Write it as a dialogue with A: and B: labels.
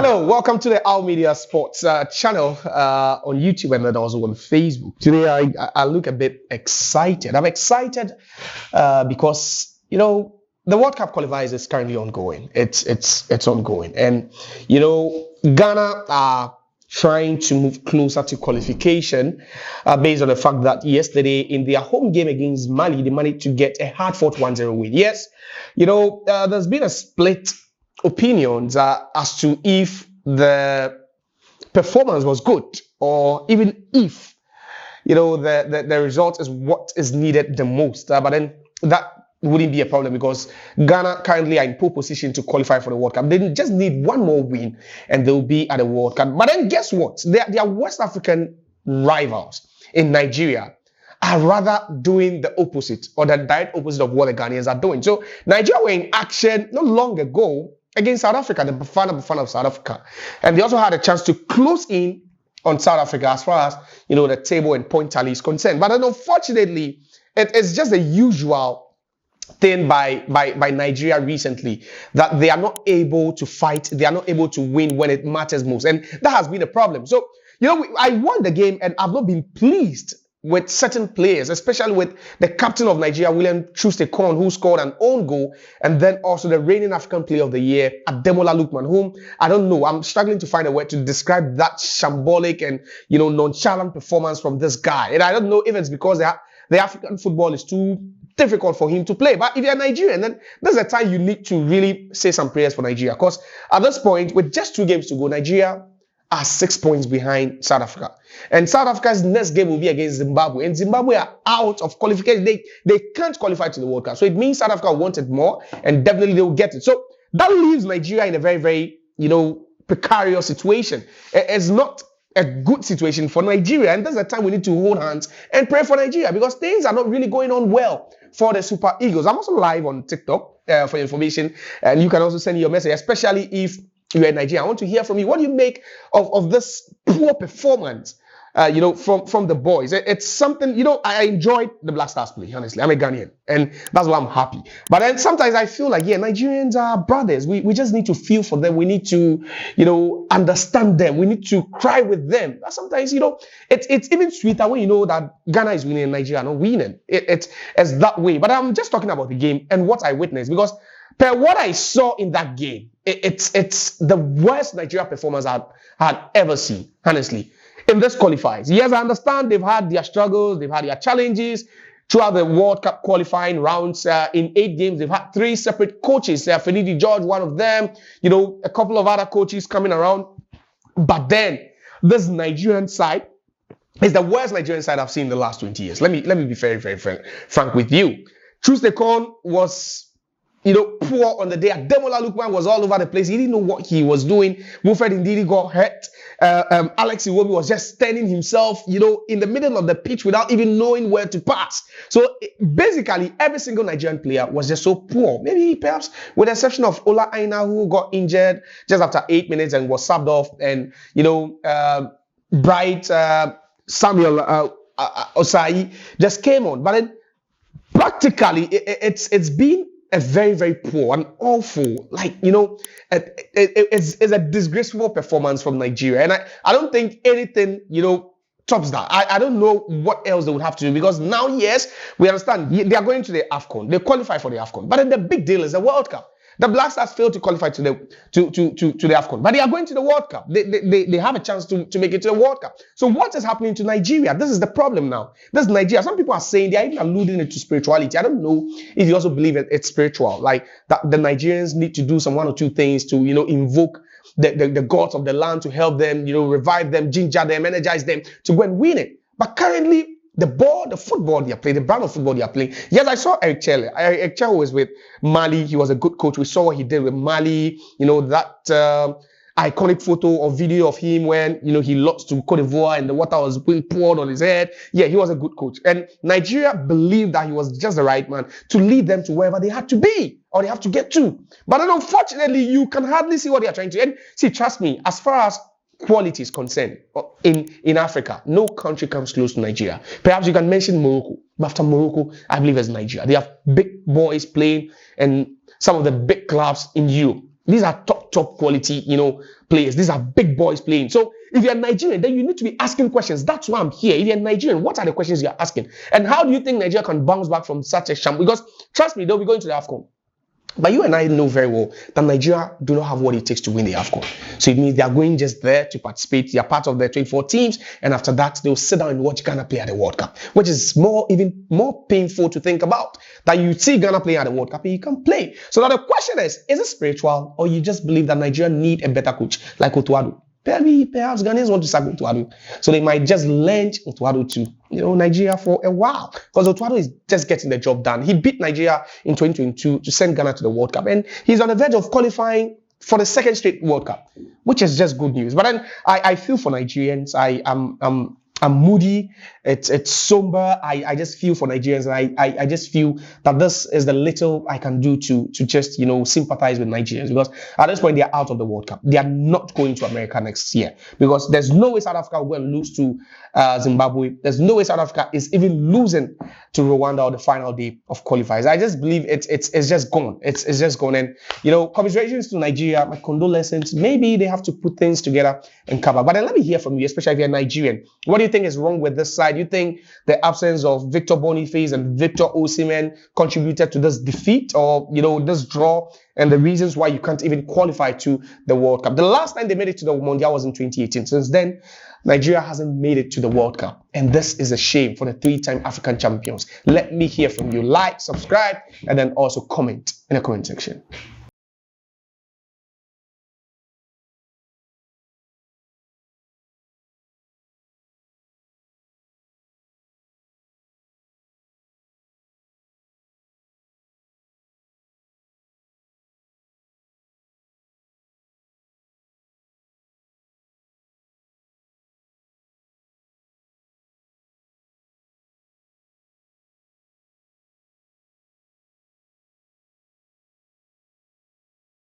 A: Hello, welcome to the Our Media Sports channel on YouTube and then also on Facebook. Today I look a bit excited. I'm excited because the World Cup qualifiers is currently ongoing. It's ongoing, and Ghana are trying to move closer to qualification based on the fact that yesterday in their home game against Mali, they managed to get a hard-fought 1-0 win. Yes, there's been a split opinions as to if the performance was good or even if the result is what is needed the most, but then that wouldn't be a problem because Ghana currently are in pole position to qualify for the World Cup. They just need one more win and they'll be at the World Cup. But then guess what? Their West African rivals in Nigeria are rather doing the opposite or the direct opposite of what the Ghanaians are doing. So Nigeria were in action not long ago against South Africa, the Bafana of South Africa. And they also had a chance to close in on South Africa as far as, the table and point tally is concerned. But then unfortunately, it's just the usual thing by Nigeria recently that they are not able to fight, they are not able to win when it matters most. And that has been a problem. So, I won the game and I've not been pleased with certain players, especially with the captain of Nigeria, William Troost-Ekong, who scored an own goal, and then also the reigning African Player of the Year, Ademola Lukman, whom I don't know, I'm struggling to find a word to describe that shambolic and nonchalant performance from this guy. And I don't know if it's because the African football is too difficult for him to play. But if you're Nigerian, then there's a time you need to really say some prayers for Nigeria. Because at this point, with just 2 games to go, Nigeria are 6 points behind South Africa. And South Africa's next game will be against Zimbabwe. And Zimbabwe are out of qualification. They can't qualify to the World Cup. So it means South Africa wanted more, and definitely they will get it. So that leaves Nigeria in a very, very, precarious situation. It's not a good situation for Nigeria. And that's the time we need to hold hands and pray for Nigeria because things are not really going on well for the Super Eagles. I'm also live on TikTok for your information. And you can also send your message, especially if you're in Nigeria. I want to hear from you. What do you make of this poor performance, from the boys? It's something, I enjoyed the Black Stars play, honestly. I'm a Ghanaian, and that's why I'm happy. But then sometimes I feel like, Nigerians are brothers. We just need to feel for them. We need to, understand them. We need to cry with them. But sometimes, it's even sweeter when you know that Ghana is winning and Nigeria are not winning. It's that way. But I'm just talking about the game and what I witnessed because per what I saw in that game, it's the worst Nigeria performance I had ever seen, honestly, in this qualifiers. Yes, I understand they've had their struggles, they've had their challenges throughout the World Cup qualifying rounds. In 8 games, they've had 3 separate coaches. Finidi George, one of them, a couple of other coaches coming around. But then this Nigerian side is the worst Nigerian side I've seen in the last 20 years. Let me be very, very frank with you. Troost-Ekong was poor on the day. Ademola Lukman was all over the place. He didn't know what he was doing. Wilfred Ndidi got hurt. Alex Iwobi was just standing himself, in the middle of the pitch without even knowing where to pass. So basically, every single Nigerian player was just so poor. Maybe perhaps with the exception of Ola Aina, who got injured just after 8 minutes and was subbed off. And, Bright Samuel Osai just came on. But then practically, it's been a very, very poor and awful, it's a disgraceful performance from Nigeria. And I don't think anything, tops that. I don't know what else they would have to do because now, yes, we understand they are going to the AFCON. They qualify for the AFCON. But then the big deal is the World Cup. The Black Stars failed to qualify to the AFCON, but they are going to the World Cup. They have a chance to make it to the World Cup. So what is happening to Nigeria? This is the problem now. This is Nigeria. Some people are saying they are even alluding it to spirituality. I don't know if you also believe it's spiritual, like that the Nigerians need to do some 1 or 2 things to invoke the gods of the land to help them, revive them, ginger them, energize them to go and win it. But currently, the football they are playing, the brand of football they are playing. Yes, I saw Eric Chelle. Eric Chelle was with Mali. He was a good coach. We saw what he did with Mali. That iconic photo or video of him when, he lost to Cote d'Ivoire and the water was being poured on his head. Yeah, he was a good coach. And Nigeria believed that he was just the right man to lead them to wherever they had to be or they have to get to. But then unfortunately, you can hardly see what they are trying to do. And see, trust me, as far as quality is concerned in Africa, no country comes close to Nigeria. Perhaps you can mention Morocco. But after Morocco, I believe it's Nigeria. They have big boys playing and some of the big clubs in Europe. These are top quality, players. These are big boys playing. So if you're Nigerian, then you need to be asking questions. That's why I'm here. If you're Nigerian, what are the questions you're asking? And how do you think Nigeria can bounce back from such a sham? Because trust me, they'll be going to the AFCON. But you and I know very well that Nigeria do not have what it takes to win the AFCON. So it means they are going just there to participate. They are part of the 24 teams. And after that, they'll sit down and watch Ghana play at the World Cup, which is even more painful to think about. That you see Ghana play at the World Cup and you can play. So now the question is it spiritual or you just believe that Nigeria need a better coach like Otto Addo? Perhaps Ghanaians want to sack Otto Addo. So they might just lend Otto Addo to Nigeria for a while. Because Otto Addo is just getting the job done. He beat Nigeria in 2022 to send Ghana to the World Cup. And he's on the verge of qualifying for the second straight World Cup, which is just good news. But then I feel for Nigerians. I'm moody. It's somber. I just feel for Nigerians. And I just feel that this is the little I can do to just, sympathize with Nigerians. Because at this point, they are out of the World Cup. They are not going to America next year. Because there's no way South Africa will go and lose to Zimbabwe. There's no way South Africa is even losing to Rwanda on the final day of qualifiers. I just believe it's just gone. It's just gone. And, commiserations to Nigeria, my condolences. Maybe they have to put things together and cover. But then let me hear from you, especially if you're Nigerian. What do you think is wrong with this side? Do you think the absence of Victor Boniface and Victor Osimhen contributed to this defeat or, this draw and the reasons why you can't even qualify to the World Cup? The last time they made it to the Mondial was in 2018. Since then, Nigeria hasn't made it to the World Cup. And this is a shame for the 3-time African champions. Let me hear from you. Like, subscribe, and then also comment in the comment section.